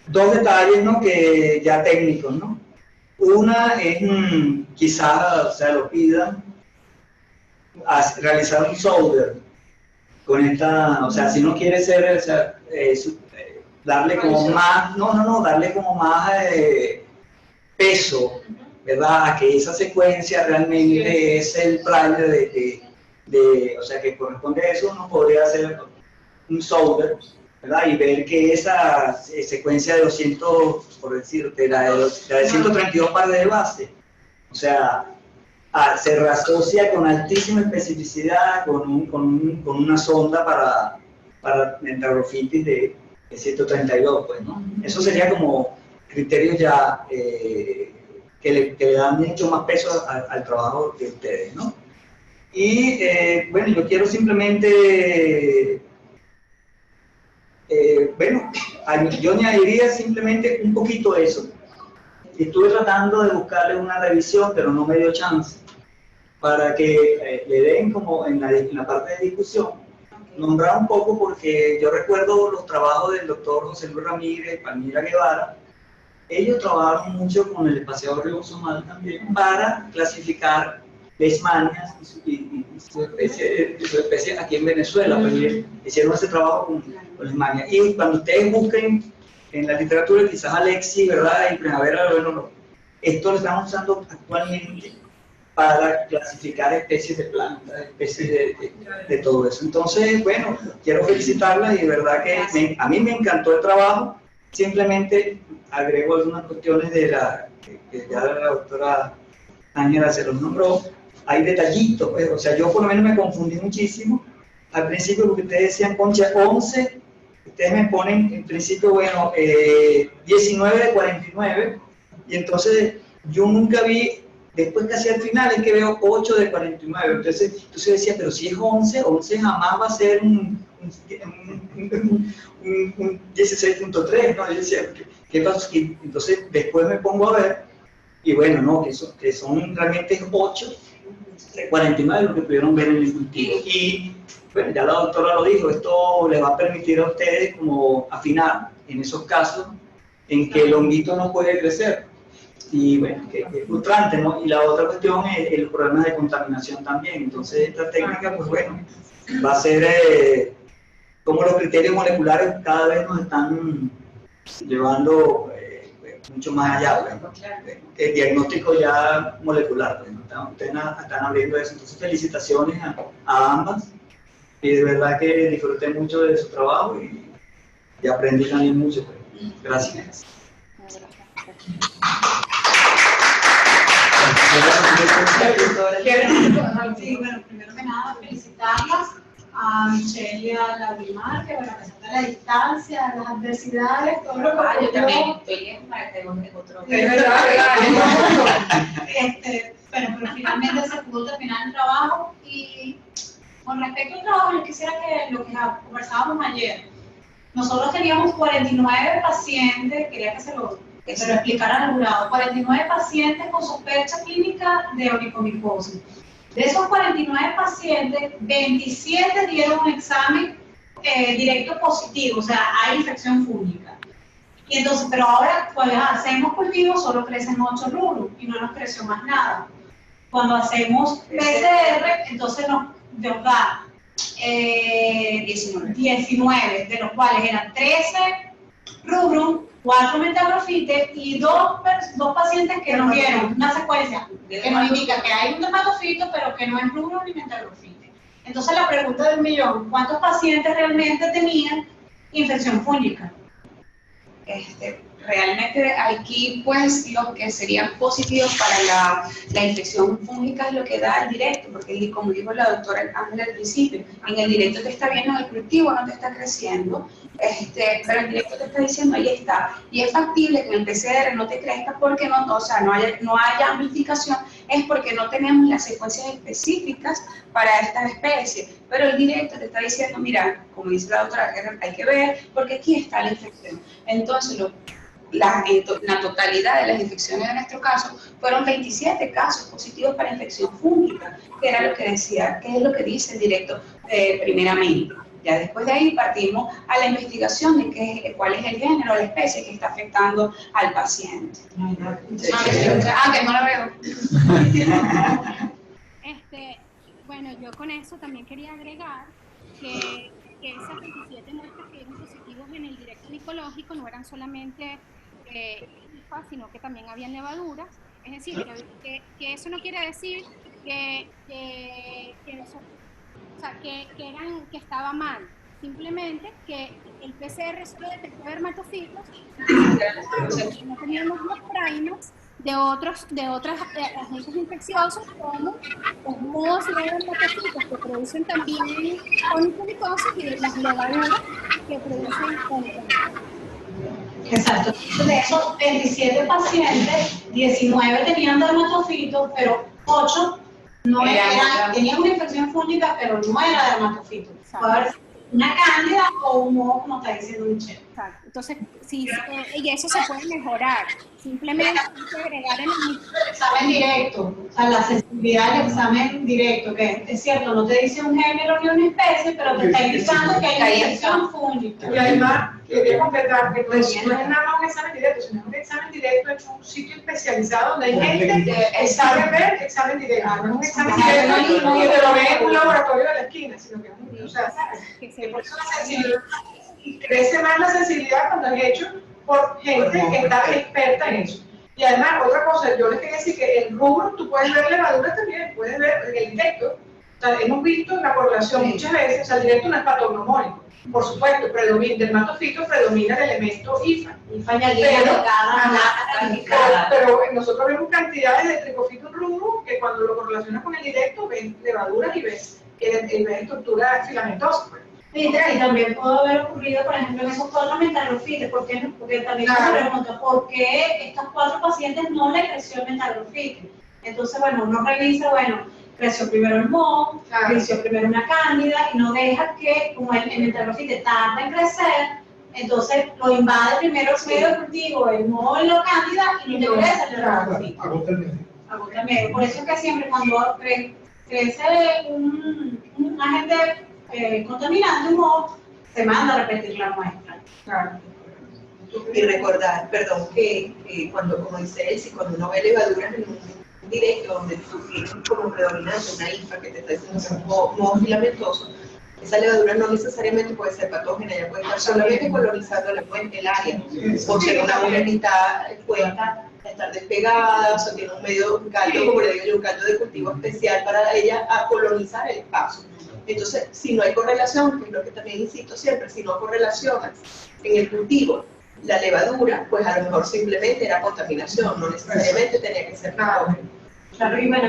Dos detalles, ¿no? Que ya técnicos, ¿no? Una es, quizás, o sea, lo pidan, realizar un solder con esta, o sea, si no quiere ser, o sea, darle como más, darle como más peso, ¿verdad? A que esa secuencia realmente es el primer o sea, que corresponde a eso, uno podría hacer un solder, ¿verdad? Y ver que esa secuencia de 200, por decirte, la de 132 pares de base, o sea, se reasocia con altísima especificidad con una sonda para mentagrofitis de 132, pues, ¿no? Eso sería como criterios ya que le dan mucho más peso al trabajo de ustedes, ¿no? Y bueno, yo quiero simplemente, bueno, yo añadiría simplemente un poquito de eso. Estuve tratando de buscarle una revisión, pero no me dio chance, para que le den como en la parte de discusión, nombrar un poco, porque yo recuerdo los trabajos del doctor José Luis Ramírez, Palmira Guevara. Ellos trabajaron mucho con el espaciador ribosomal también para clasificar leishmanias y su especie aquí en Venezuela. Pues hicieron ese trabajo con leishmanias. Y cuando ustedes busquen en la literatura, quizás Alexi, ¿verdad? Y Primavera, bueno, esto lo estamos usando actualmente para clasificar especies de plantas, especies de todo eso. Entonces, bueno, quiero felicitarlas y de verdad que a mí me encantó el trabajo. Simplemente agrego algunas cuestiones que ya la doctora Ángela se los nombró. Hay detallitos, pues, o sea, yo por lo menos me confundí muchísimo al principio porque ustedes decían concha 11, ustedes me ponen en principio, bueno, 19 de 49, y entonces yo nunca vi, después casi al final es que veo 8 de 49, entonces decía, pero si es 11 jamás va a ser un 16.3, ¿no? Yo decía, ¿qué pasó? Y entonces después me pongo a ver, y bueno, no, que son realmente 8 de 49 lo que pudieron ver en el cultivo. Y bueno, ya la doctora lo dijo, esto les va a permitir a ustedes como afinar en esos casos en que el honguito no puede crecer. Y bueno, que es frustrante, ¿no? Y la otra cuestión es el problema de contaminación también. Entonces esta técnica, pues bueno, va a ser como los criterios moleculares cada vez nos están llevando mucho más allá, pues, ¿no? El diagnóstico ya molecular, pues, ¿no? Ustedes están abriendo eso. Entonces felicitaciones a ambas, y de verdad que disfruté mucho de su trabajo y aprendí también mucho, pues. Gracias. Sí, bueno, primero que nada, felicitarlas a Michelle y a Laurimar, que bueno, a pesar de la distancia, las adversidades, todo lo que yo también estoy bien para que otro. Pero finalmente se pudo terminar el trabajo. Y con respecto al trabajo, yo quisiera que lo que conversábamos ayer, nosotros teníamos 49 pacientes, quería que se lo explicaran al jurado, 49 pacientes con sospecha clínica de onicomicosis. De esos 49 pacientes, 27 dieron un examen directo positivo, o sea, hay infección fúngica. Y entonces, pero ahora, cuando hacemos cultivos, solo crecen 8 rubros y no nos creció más nada. Cuando hacemos PCR, entonces nos da 19, de los cuales eran 13 rubros, 4 metagrofites y dos pacientes que nos dieron una secuencia que nos indica que hay un dermatofito, pero que no es rubro ni metagrofite. Entonces la pregunta del millón, ¿cuántos pacientes realmente tenían infección fúngica? realmente aquí, pues, los que serían positivos para la infección fúngica es lo que da el directo, porque como dijo la doctora Ángela al principio, en el directo te está viendo el cultivo, no te está creciendo, pero el directo te está diciendo, ahí está. Y es factible que el PCR no te crezca porque no, o sea, no haya amplificación, es porque no tenemos las secuencias específicas para estas especies. Pero el directo te está diciendo, mira, como dice la doctora, hay que ver, porque aquí está la infección. Entonces, la totalidad de las infecciones en nuestro caso fueron 27 casos positivos para infección fúngica, que era lo que decía, que es lo que dice el directo primeramente. Ya después de ahí partimos a la investigación de cuál es el género o la especie que está afectando al paciente. Que no la veo. Bueno, yo con eso también quería agregar que esas 27 muestras que dieron positivos en el directo micológico no eran solamente IFA, sino que también había levaduras. Es decir, que eso no quiere decir que estaba mal, simplemente que el PCR solo detectó dermatofitos, no teníamos los primers de otros agentes infecciosos como los mohos y dermatofitos que producen también onicomicosis y las levaduras que producen onicomicosis. Exacto. De esos 27 pacientes, 19 tenían dermatofitos, pero 8 no tenían una infección fúngica, pero no era dermatofito. Puede haber una cándida o un moho, como está diciendo Michelle. Exacto. Entonces, sí, y eso se puede mejorar. Simplemente hay que agregar el examen directo, o sea, la sensibilidad del examen directo, que es cierto, no te dice un género ni una especie, pero te está indicando que hay infección fúngica. Y además, quería completar que no es nada más un examen directo, sino un examen directo hecho en un sitio especializado donde hay gente que sabe ver examen directo. No es un examen directo que te lo ve en un laboratorio de la esquina, sino que es un, o sea, que por eso la sensibilidad, y crece más la sensibilidad cuando es hecho por gente que está experta en eso. Y además, otra cosa, yo les quería decir que el rubro, tú puedes ver levaduras también, puedes ver el directo. O sea, hemos visto la correlación muchas veces, o sea, el directo no es patognomónico. Por supuesto, dermatofito predomina el elemento IFA. Pero nosotros vemos cantidades de tricofito en rubro que cuando lo correlacionas con el directo, ves levaduras y ves estructura filamentosa. Y también pudo haber ocurrido, por ejemplo, en esos 4 metagrofites, porque también se pregunta por qué estos 4 pacientes no le creció el metagrofite. Entonces, bueno, uno revisa, creció primero el moho, creció primero una cándida, y no deja que, como el metagrofite tarda en crecer, entonces lo invade primero el medio de cultivo, el moho y la cándida, y no te crece el metagrofite. Agota el medio. Por eso es que siempre cuando crece un agente contaminante, un moho, se manda a repetir la muestra. Y recordar, perdón, que cuando, como dice Elsie, cuando uno ve levaduras en un directo donde tú tienes como predominante una IFA que te está diciendo que es un moho filamentoso, esa levadura no necesariamente puede ser patógena, ella puede estar solamente colonizando el área, por ser una morenita, puede estar despegada, o sea, tiene un medio, un caldo, como le digo yo, un caldo de cultivo especial para ella a colonizar el espacio. Entonces, si no hay correlación, que es lo que también insisto siempre, si no correlacionas en el cultivo la levadura, pues a lo mejor simplemente era contaminación, no necesariamente tenía que ser nada. Claro, y bueno,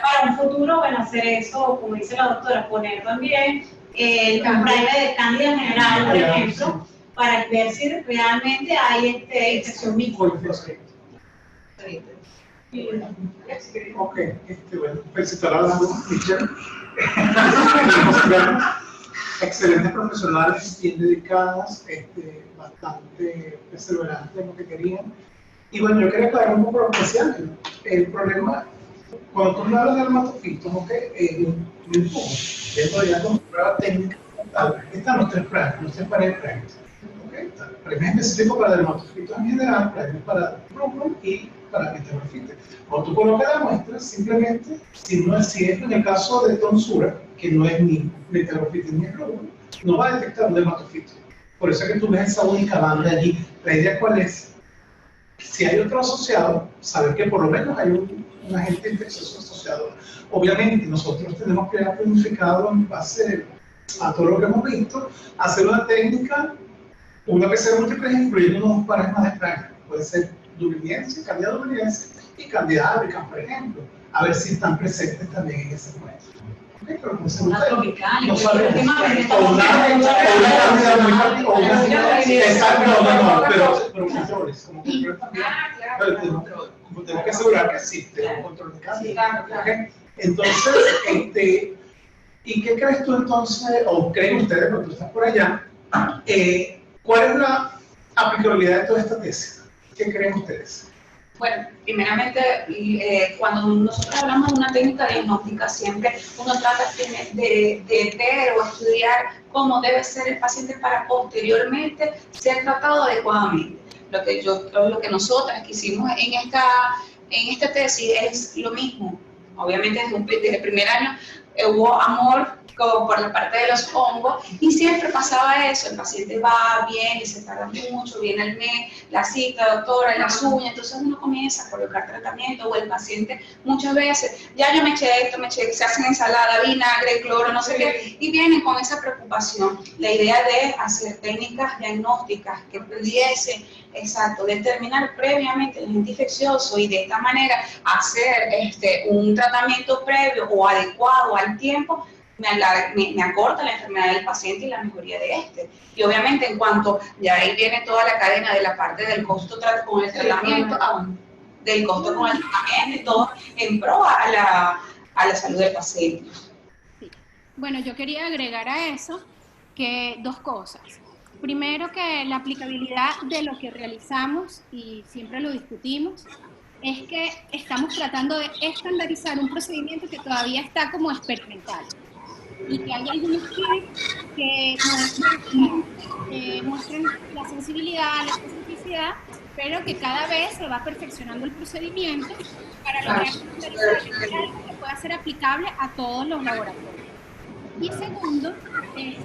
para un futuro, hacer eso, como dice la doctora, poner también el primer de cándida en general, por ejemplo, para ver si realmente hay infección microbiológica. Ok, bueno, felicitar a la Michelle. Excelentes profesionales, bien dedicadas, bastante perseverantes en lo que querían. Y bueno, yo quería aclarar un poco lo que decían. El problema, cuando tú me hablas de dermatofitos, no importa, esto ya con prueba técnica, están los 3 pruebas, los 3 pares de pruebas. Premio específico para dermatofitos en general, premio para rubrum y para metagrofites. Cuando tú colocas la muestra, simplemente, si es en el caso de tonsura, que no es ni metagrofite ni rubrum, no va a detectar un dermatofito. Por eso es que tú ves esa única banda allí. La idea cuál es, si hay otro asociado, saber que por lo menos hay un agente infeccioso asociado. Obviamente, nosotros tenemos que haber planificado en base a todo lo que hemos visto, hacer una técnica Una PCR múltiple incluyendo unos pares más extraños. Puede ser dubliniense, candida dubliniense y candida albicans, por ejemplo. A ver si están presentes también en ese muestra. Okay, pero no se Una tropical. no sabe, o una candida muy particular, pero controles, como control también. Pero tengo que asegurar que existe un control de candida. Okay. Entonces, ¿y qué crees tú entonces, o creen ustedes cuando tú estás por allá, cuál es la aplicabilidad de toda esta tesis? ¿Qué creen ustedes? Bueno, primeramente, cuando nosotros hablamos de una técnica diagnóstica, siempre uno trata de ver o estudiar cómo debe ser el paciente para posteriormente ser tratado adecuadamente. Lo que nosotras quisimos en esta tesis es lo mismo. Obviamente desde el primer año hubo amor por la parte de los hongos y siempre pasaba eso, el paciente va bien y se tarda mucho, viene al mes, la cita, doctora, las uñas, entonces uno comienza a colocar tratamiento o el paciente muchas veces, ya yo me eché esto, se hacen ensalada, vinagre, cloro, no sé qué, y vienen con esa preocupación. La idea de hacer técnicas diagnósticas que pudiesen, determinar previamente el agente infeccioso y de esta manera hacer un tratamiento previo o adecuado al tiempo, me acorta la enfermedad del paciente y la mejoría de este. Y obviamente en cuanto, ya ahí viene toda la cadena de la parte del costo con el tratamiento, del costo con el tratamiento y todo en pro a la salud del paciente. Sí. Bueno, yo quería agregar a eso que dos cosas. Primero, que la aplicabilidad de lo que realizamos, y siempre lo discutimos, es que estamos tratando de estandarizar un procedimiento que todavía está como experimental. Y que hay algunos kits que muestran la sensibilidad, la especificidad, pero que cada vez se va perfeccionando el procedimiento para lograr algo que pueda ser aplicable a todos los laboratorios. Y segundo, que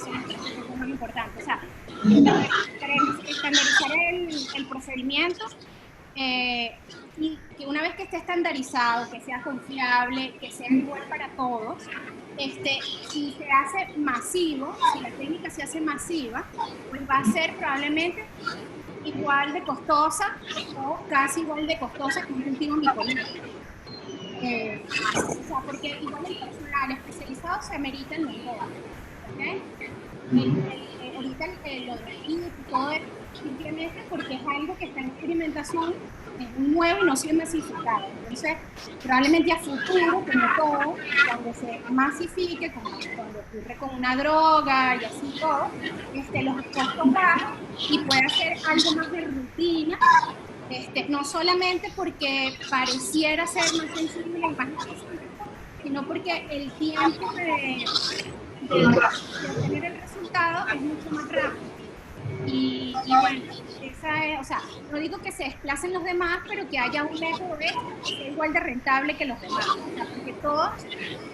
son las tres cosas más importantes. O sea, estandarizar el procedimiento, y que una vez que esté estandarizado, que sea confiable, que sea igual para todos, si se hace masivo, si la técnica se hace masiva, pues va a ser probablemente igual de costosa o casi igual de costosa que un cultivo micológico. O sea, porque igual el personal especializado se amerita en los dos, ¿okay? Ahorita lo de y todo es simplemente porque es algo que está en experimentación, es nuevo y no se ha masificado. Entonces, probablemente a futuro, como todo, cuando se masifique, cuando ocurre con una droga y así todo, los costos bajan y puede ser algo más de rutina, no solamente porque pareciera ser más sensible y más accesible, sino porque el tiempo de obtener el resultado es mucho más rápido. Y bueno, esa es, o sea, no digo que se desplacen los demás, pero que haya un método que sea igual de rentable que los demás, o sea, porque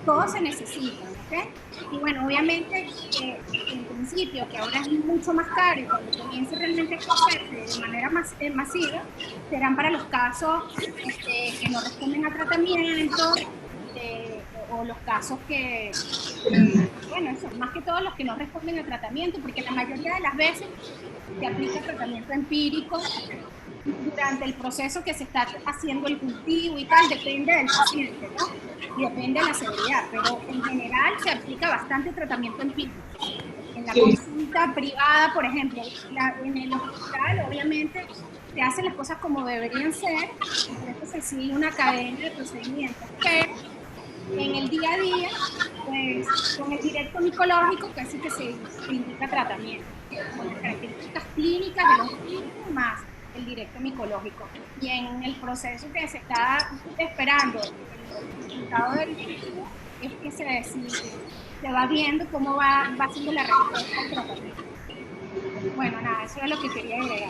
todos se necesitan, ¿ok? Y bueno, obviamente, en principio, que ahora es mucho más caro y cuando comience realmente a hacerse de manera masiva, serán para los casos que no responden a tratamiento, o los casos que, bueno, eso, más que todos los que no responden al tratamiento, porque la mayoría de las veces se aplica tratamiento empírico durante el proceso que se está haciendo el cultivo y tal, depende del paciente, ¿no? Y depende de la severidad, pero en general se aplica bastante tratamiento empírico. En la consulta privada, por ejemplo, en el hospital, obviamente, se hacen las cosas como deberían ser, entonces se sigue una cadena de procedimientos, pero en el día a día, pues con el directo micológico casi que se indica tratamiento, con las características clínicas de los clínicos más el directo micológico. Y en el proceso que se está esperando, el resultado del cultivo, es que se va viendo cómo va siendo la respuesta al tratamiento. Bueno, nada, eso es lo que quería agregar.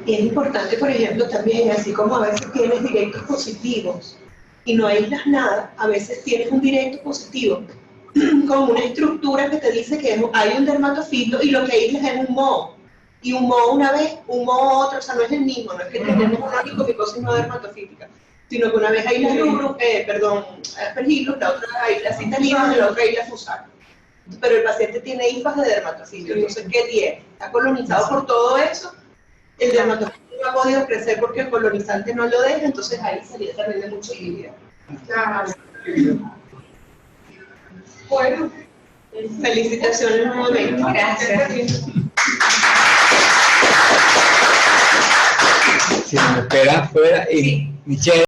Y es importante, por ejemplo, también, así como a veces tienes directos positivos, y no aíslas nada, a veces tienes un directo positivo con una estructura que te dice que hay un dermatofito y lo que aíslas es un moho. Y un moho una vez, un moho otra, o sea, no es el mismo, no es que tenemos una onicomicosis no dermatofítica, sino que una vez hay las aspergillus, la otra hay la citalinas y la otra hay la fusarium. Pero el paciente tiene hifas de dermatofilio, entonces ¿qué tiene? Está colonizado por todo eso, el dermatofilio no ha podido crecer porque el colonizante no lo deja, entonces ahí salía también de muchilidad. Claro. Bueno, felicitaciones nuevamente. Gracias. Si me espera afuera y Michelle.